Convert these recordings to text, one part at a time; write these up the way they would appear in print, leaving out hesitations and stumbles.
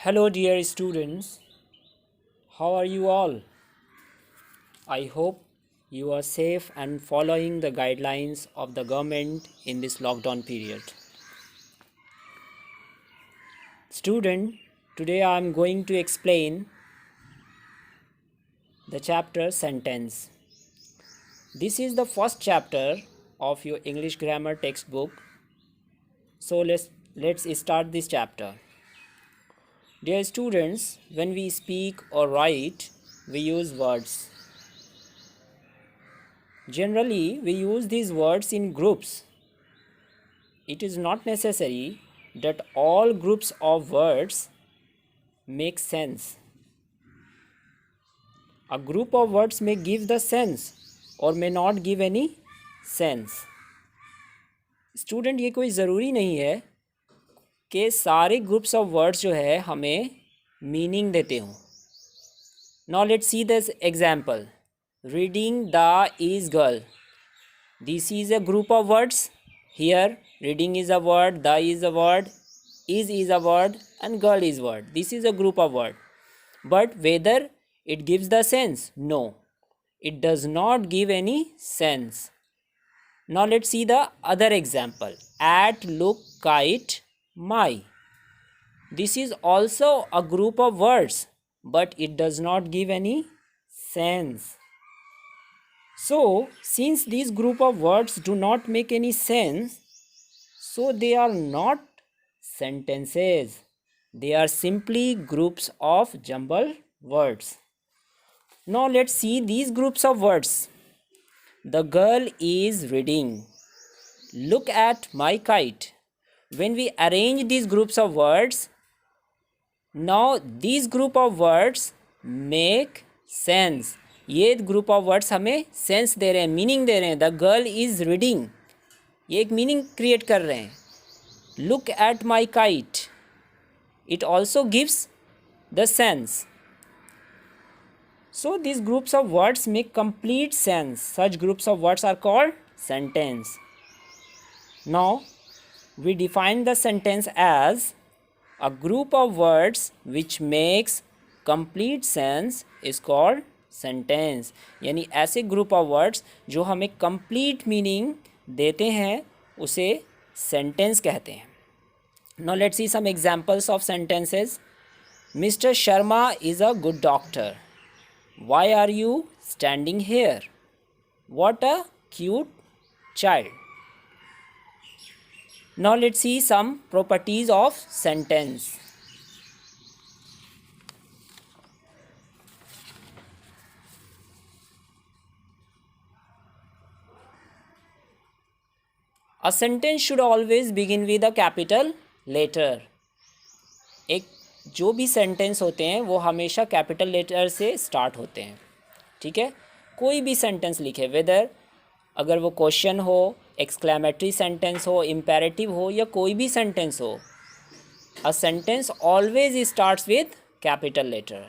Hello, dear students. How are you all? I hope you are safe and following the guidelines of the government in this lockdown period. Student, today I am going to explain the chapter sentence. This is the first chapter of your English grammar textbook. So let's start this chapter. Dear students, when we speak or write, we use words. Generally, we use these words in groups. It is not necessary that all groups of words make sense. A group of words may give the sense or may not give any sense. Student ये कोई ज़रूरी नहीं है कि सारे groups of words जो है हमें मीनिंग देते हों. Now let's see this example. Reading the is girl. This is a group of words. Here, reading is a word, the is a word, is a word, and girl is word. This is a group of word. But whether it gives the sense? No, it does not give any sense. Now let's see the other example. At, look, kite, my. This is also a group of words, but it does not give any sense. So, since these group of words do not make any sense, so they are not sentences. They are simply groups of jumbled words. Now, let's see these groups of words. The girl is reading. Look at my kite. When we arrange these groups of words, now these group of words make sense. ये group of words हमें sense they रहे हैं, meaning दे रहे हैं. The girl is reading, ये एक meaning create कर रहे हैं. Look at my kite, it also gives the sense. So this groups of words make complete sense. Such groups of words are called sentence. Now we define the sentence as a group of words which makes complete sense is called sentence. यानी ऐसे group of words जो हमें complete meaning देते हैं उसे sentence कहते हैं. Now let's see some examples of sentences. Mister Sharma is a good doctor. Why are you standing here? What a cute child. Now let's see some properties of sentence. A sentence should always begin with a capital letter. एक जो भी sentence होते हैं वो हमेशा capital letter से start होते हैं. ठीक है, कोई भी सेंटेंस लिखे, वेदर अगर वो क्वेश्चन हो, एक्सक्लेमेटरी सेंटेंस हो, इम्पेरेटिव हो या कोई भी सेंटेंस हो, a sentence always starts with capital letter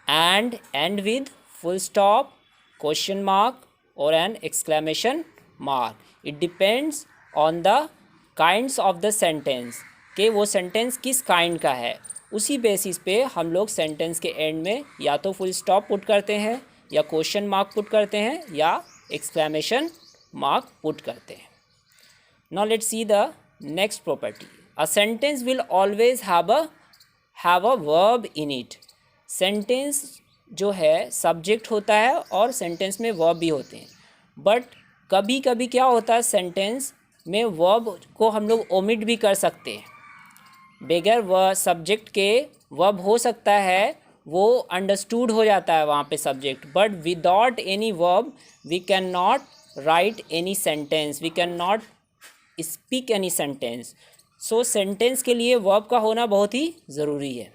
and end with full stop, question mark or an exclamation mark. It depends on the kinds of the sentence कि वो sentence किस kind का है. उसी बेसिस पे हम लोग सेंटेंस के एंड में या तो फुल स्टॉप पुट करते हैं या क्वेश्चन मार्क पुट करते हैं या एक्सक्लेमेशन मार्क पुट करते हैं. Now let's see the next property. A sentence will always have a verb in it. Sentence जो है सब्जेक्ट होता है और सेंटेंस में वर्ब भी होते हैं. बट कभी कभी क्या होता है, सेंटेंस में वर्ब को हम लोग ओमिट भी कर सकते हैं. बगैर सब्जेक्ट के वर्ब हो सकता है वो अंडरस्टूड हो जाता है वहाँ पे subject. But without any verb we can not write any sentence, we can not speak any sentence. So sentence के लिए वर्ब का होना बहुत ही ज़रूरी है.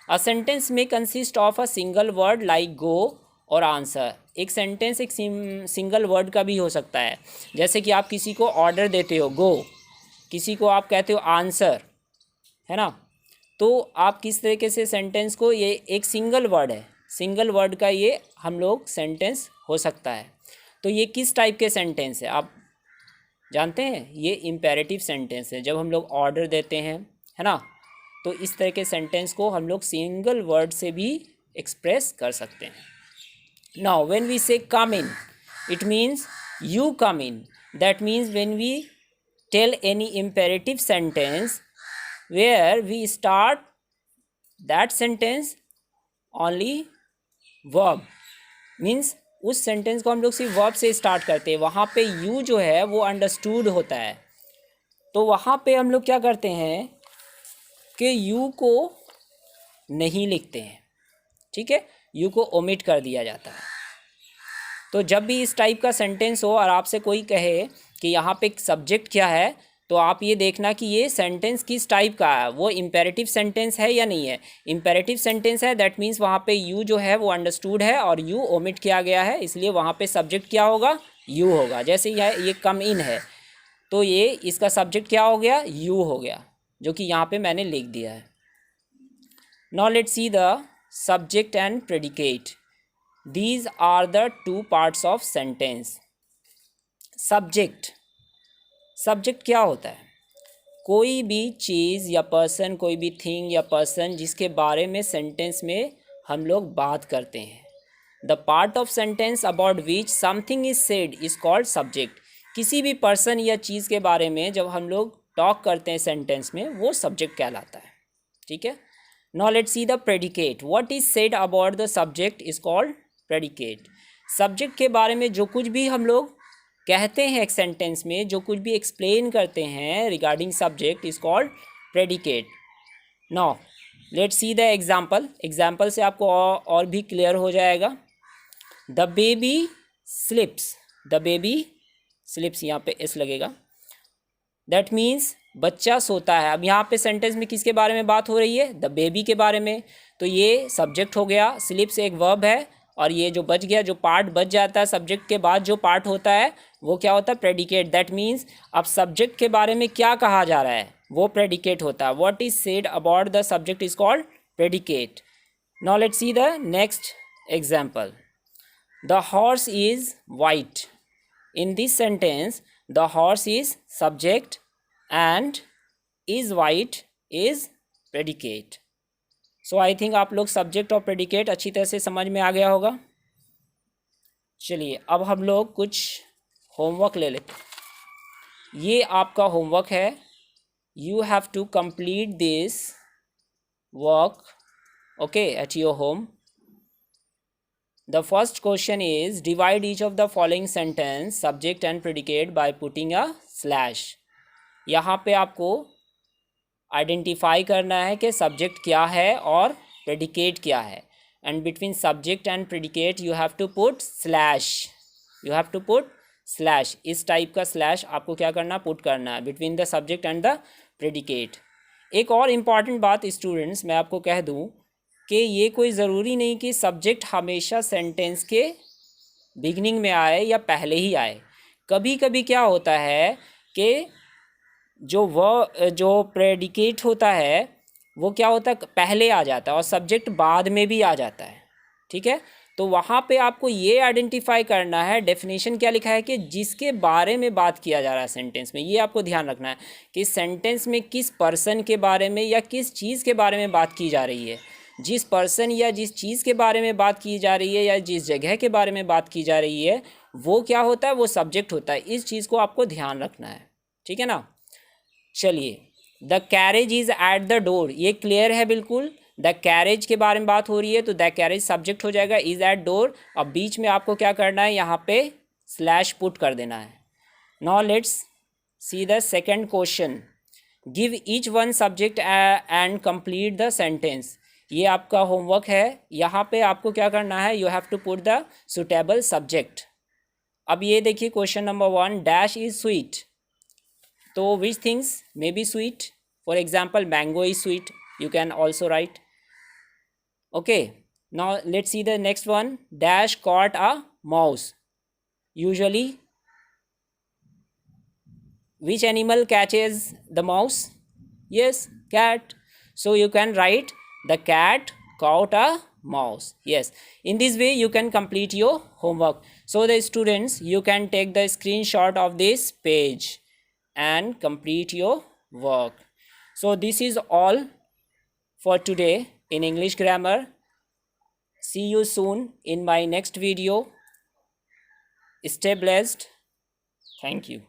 A sentence may consist of a single word like go और आंसर. एक सेंटेंस एक सिंगल वर्ड का भी हो सकता है. जैसे कि आप किसी को ऑर्डर देते हो गो, किसी को आप कहते हो आंसर, है ना. तो आप किस तरीके से सेंटेंस को, ये एक सिंगल वर्ड है, सिंगल वर्ड का ये हम लोग सेंटेंस हो सकता है. तो ये किस टाइप के सेंटेंस है आप जानते हैं? ये इम्पेरेटिव सेंटेंस है. जब हम लोग ऑर्डर देते हैं, है ना, तो इस तरह के सेंटेंस को हम लोग सिंगल वर्ड से भी एक्सप्रेस कर सकते हैं। Now when we say come in, it means you come in. That means when we tell any imperative sentence where we start that sentence only verb, means उस sentence को हम लोग सिर्फ वर्ब से स्टार्ट करते हैं, वहाँ पे यू जो है वो अंडरस्टूड होता है। तो वहाँ पे हम लोग क्या करते हैं कि यू को नहीं लिखते हैं, ठीक है, यू को ओमिट कर दिया जाता है। तो जब भी इस टाइप का सेंटेंस हो और आपसे कोई कहे कि यहाँ पे सब्जेक्ट क्या है, तो आप ये देखना कि ये सेंटेंस किस टाइप का है, वो इम्पेरेटिव सेंटेंस है या नहीं है। इम्पेरेटिव सेंटेंस है, दैट मीन्स वहाँ पे यू जो है वो अंडरस्टूड है और यू ओमिट किया गया है, इसलिए वहाँ पे सब्जेक्ट क्या होगा, यू होगा। जैसे ये कम इन है, तो ये इसका सब्जेक्ट क्या हो गया, यू हो गया, जो कि यहाँ पे मैंने लिख दिया है। Now let's see the subject and predicate. These are the two parts of sentence. Subject क्या होता है, कोई भी चीज़ या पर्सन, कोई भी थिंग या पर्सन जिसके बारे में सेंटेंस में हम लोग बात करते हैं। The part of sentence about which something is said is called subject. किसी भी पर्सन या चीज़ के बारे में जब हम लोग टॉक करते हैं सेंटेंस में, वो सब्जेक्ट कहलाता है, ठीक है। Now let's see the predicate. What is said about the subject is called predicate. Subject के बारे में जो कुछ भी हम लोग कहते हैं एक सेंटेंस में, जो कुछ भी एक्सप्लेन करते हैं regarding subject is called predicate. Now let's see the example. Example से आपको और भी क्लियर हो जाएगा। The baby slips, the baby slips, यहाँ पे एस लगेगा, दैट मीन्स बच्चा सोता है। अब यहाँ पे सेंटेंस में किसके बारे में बात हो रही है, द बेबी के बारे में, तो ये सब्जेक्ट हो गया। स्लिप्स एक वर्ब है, और ये जो बच गया, जो पार्ट बच जाता है सब्जेक्ट के बाद, जो पार्ट होता है वो क्या होता है, प्रेडिकेट। दैट मीन्स अब सब्जेक्ट के बारे में क्या कहा जा रहा है वो प्रेडिकेट होता है। What is said about the subject is called predicate. Now let's see the next example. The horse is white. In this sentence the horse is subject and is white is predicate. So I think आप लोग subject और predicate अच्छी तरह से समझ में आ गया होगा। चलिए अब हम लोग कुछ होमवर्क ले लेते हैं। ये आपका होमवर्क है, you have to complete this work okay at your home. The first question is divide each of the following sentence subject and predicate by putting a slash. यहाँ पे आपको आइडेंटिफाई करना है कि सब्जेक्ट क्या है और प्रेडिकेट क्या है, and between subject and predicate you have to put slash, you have to put slash. इस टाइप का स्लैश आपको क्या करना, पुट करना है between the subject and the predicate. एक और इम्पॉर्टेंट बात स्टूडेंट्स मैं आपको कह दूं कि ये कोई ज़रूरी नहीं कि सब्जेक्ट हमेशा सेंटेंस के बिगनिंग में आए या पहले ही आए। कभी कभी क्या होता है कि जो प्रेडिकेट होता है वो क्या होता है, पहले आ जाता है और सब्जेक्ट बाद में भी आ जाता है, ठीक है। तो वहाँ पे आपको ये आइडेंटिफाई करना है, डेफिनेशन क्या लिखा है कि जिसके बारे में बात किया जा रहा है सेंटेंस में। ये आपको ध्यान रखना है कि सेंटेंस में किस पर्सन के बारे में या किस चीज़ के बारे में बात की जा रही है। जिस पर्सन या जिस चीज़ के बारे में बात की जा रही है या जिस जगह के बारे में बात की जा रही है, वो क्या होता है, वो सब्जेक्ट होता है। इस चीज़ को आपको ध्यान रखना है, ठीक है ना। चलिए, the carriage is at the door, ये क्लियर है बिल्कुल। द कैरेज के बारे में बात हो रही है तो द कैरेज सब्जेक्ट हो जाएगा, इज़ एट डोर। अब बीच में आपको क्या करना है, यहाँ पे स्लैश पुट कर देना है। Now let's see the second question. Give each one subject and complete the sentence. ये आपका होमवर्क है। यहाँ पे आपको क्या करना है, you have to put the suitable subject. अब ये देखिए question number 1, dash is sweet, तो which things may be sweet, for example mango is sweet, you can also write. Okay, now let's see the next one. Dash caught a mouse. Usually which animal catches the mouse? Yes, cat. So you can write the cat caught a mouse. Yes, in this way you can complete your homework. So the students, you can take the screenshot of this page and complete your work. So this is all for today in English grammar. See you soon in my next video. Stay blessed. Thank you.